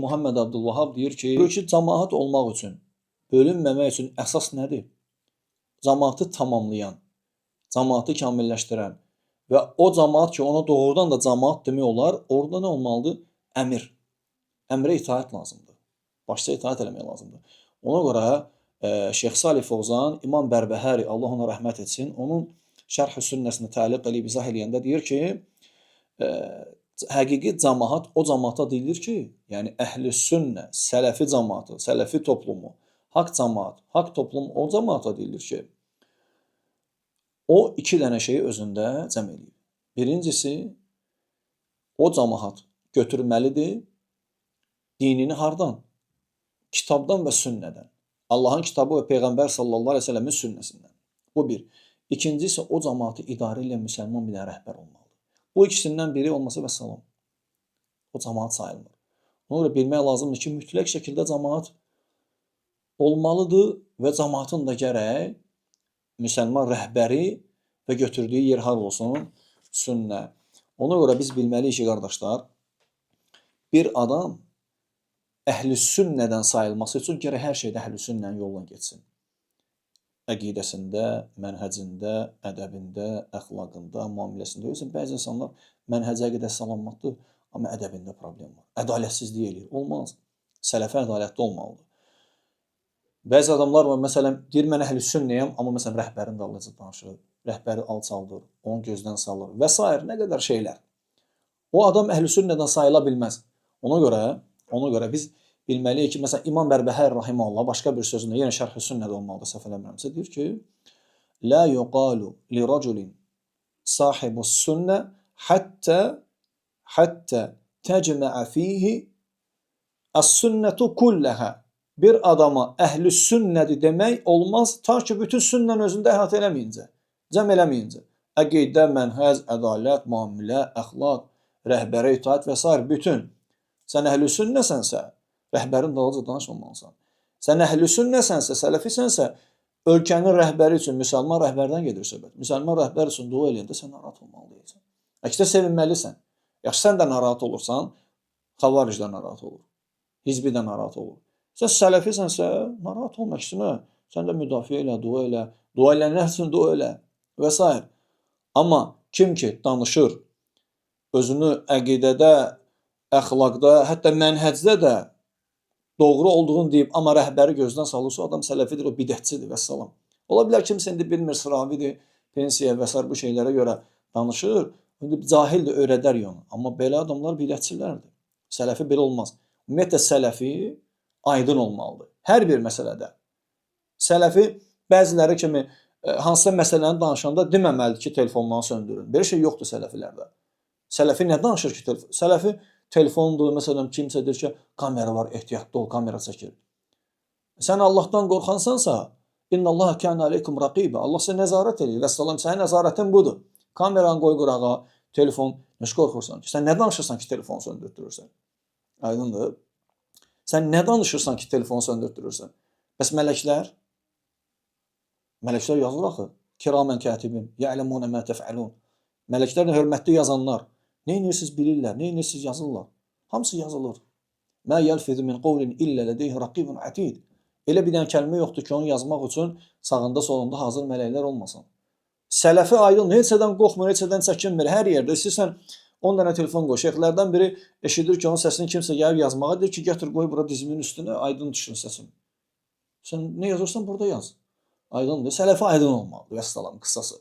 Muhammed Abdülvahhab deyir ki, cəmaət olmaq üçün, bölünməmək üçün əsas nədir? Cəmaatı tamamlayan, cəmaatı kamilləşdirən və o cəmaat ki, ona doğrudan da cəmaat demək olar, orada nə olmalıdır? Əmir. Əmrə itaət lazımdır. Başça itaət eləmək lazımdır. Ona görə Şeyx Salih Fovzan, İmam Bərbəhəri, Allah ona rəhmət etsin, onun Şərh-i Sünnəsini təliq eləyib izah eləyəndə deyir ki, həqiqi cəmaat o cəmaata deyilir ki, yəni əhl-i sünnə, sələfi cəmaatı, sələfi toplumu, haqq cəmaat, haqq toplum o cəmaata deyilir ki, o iki dənə şeyi özündə cəm eləyir. Birincisi, o cəmaat götürməlidir dinini hardan? Kitabdan və sünnədən. Allahın kitabı və Peyğəmbər sallallahu aleyhi ve sellemin sünnəsindən. Bu bir. İkincisi, o cəmaatı idarə ilə müsəlman bir rəhbər olmalıdır. Bu ikisindən biri olmasa və salam. O cəmaat sayılmır. Ona görə bilmək lazımdır ki, mütləq şəkildə cəmaat olmalıdır və cəmaatın da gərək müsəlman rəhbəri və götürdüyü yer har olsun, sünnə. Ona görə biz bilməliyik ki, qardaşlar, bir adam əhl-i sünnədən sayılması üçün gərək hər şeydə əhl-i sünnənin yoluna getsin. Əqidəsində, mənhəcində, ədəbində, əxlaqında, müamiləsində. Yoxsa bəzi insanlar mənhəcə əqidəsi salamatdır, amma ədəbində problem var. Ədalətsizlik eləyir. Olmaz. Sələfi ədalətli olmalıdır. Bəzi adamlar var, məsələn, deyir, mən əhl-i sünnəyəm, amma məsələn, rəhbərin dalınca danışır, rəhbəri alçaldır, onu gözdən salır və s. nə qədər şeylər. O adam əhl-i sünnədən sayıla bilməz. Ona görə biz bilməliyik ki, məsələn, İmam Bərbəhər rahimehullah başqa bir sözündə, yenə Şərh-i Sünnədə olmalıdır, səhv eləmirəmsə, deyir ki, la yuqalu li raculin sahibus sünnə hatta tecma'a fihi as-sünnətu kullaha. Bir adama əhl-i sünnədir demək olmaz, ta ki, bütün sünnən özündə əhatə eləməyincə, cəm eləməyincə. Əqidə, mənhəz, ədalət, müamilə, əxlaq, rəhbərə itaat və s. bütün. Sən əhl-i sünnəsənsə, rəhbərin dalınca danışmamalısan. Sən əhl-i sünnəsənsə, sələfisənsə, ölkənin rəhbəri üçün müsəlman rəhbərdən gedir söhbət. Müsəlman rəhbər üçün dua eləyəndə sən narahat olmalı deyilsən. Əksinə sevinməlisən. Yaxşı, sən də narahat olursan, xavaric də narahat olur. Hizbi də narahat olur. Sən sələfisənsə, narahat olma əksinə. Sən də müdafiə elə, dua elə. Dua eləyənlər üçün dua elə və s. Amma kim ki danışır, özünü əqidədə, əxlaqda, hətta mənhəcdə də doğru olduğunu deyib, amma rəhbəri gözdən salırsa, adam sələfidir, o bidətçidir və salam. Ola bilər kimsə indi bilmir, sıravidir, pensiya və s. bu şeylərə görə danışır, cahildir, öyrədər onu. Amma belə adamlar bidətçilərdir. Sələfi belə olmaz. Ümumiyyətlə, sələfi aydın olmalıdır. Hər bir məsələdə. Sələfi bəziləri kimi hansısa məsələni danışanda deməməlidir ki, telefondan söndürün. Belə şey yoxdur sələfilərdə. Sələfi nə danışır ki? Sələfi telefondur, məsələn, kimsə deyir ki, kamera var, ehtiyatlı ol, kamera çəkir. Sən Allahdan qorxansansa, İnnallaha kana aleykum raqibə. Allah sənə nəzarət edir. Vəssalam, sənin nəzarətin budur. Kameranı qoy qurağa, telefon, nə qorxursan ki? Sən nə danışırsan ki, telefonu söndürtürürsən? Aydındır. Sən nə danışırsan ki, telefonu söndürtürürsən? Bəs mələklər? Mələklər yazılır axı. Kiramən kətibin, ya'lemuna ma tef'alun. Mələklər hörmətli yazanlar. Nə edirsiniz bilirlər, nə edirsiniz yazırlar. Hamısı yazılır. Mə yəlfizu min qawlin illə ladayhi raqibun atid. Elə bir dənə kəlmə yoxdur ki, onu yazmaq üçün sağında solunda hazır mələklər olmasın. Sələfi aydın, heçədən qorxmur, heçədən çəkinmir. Hər yerdə istəyirsən 10 dənə telefon qoy. Şeyxlərdən biri eşidir ki, onun səsini kimsə gəlib yazmağa, deyir ki, gətir qoy bura dizimin üstünə, aydın düşsün səsin. Sən nə yazırsan burada yaz. Aydındır. Sələfi aydın olmalıdır, vəssalam, qısası.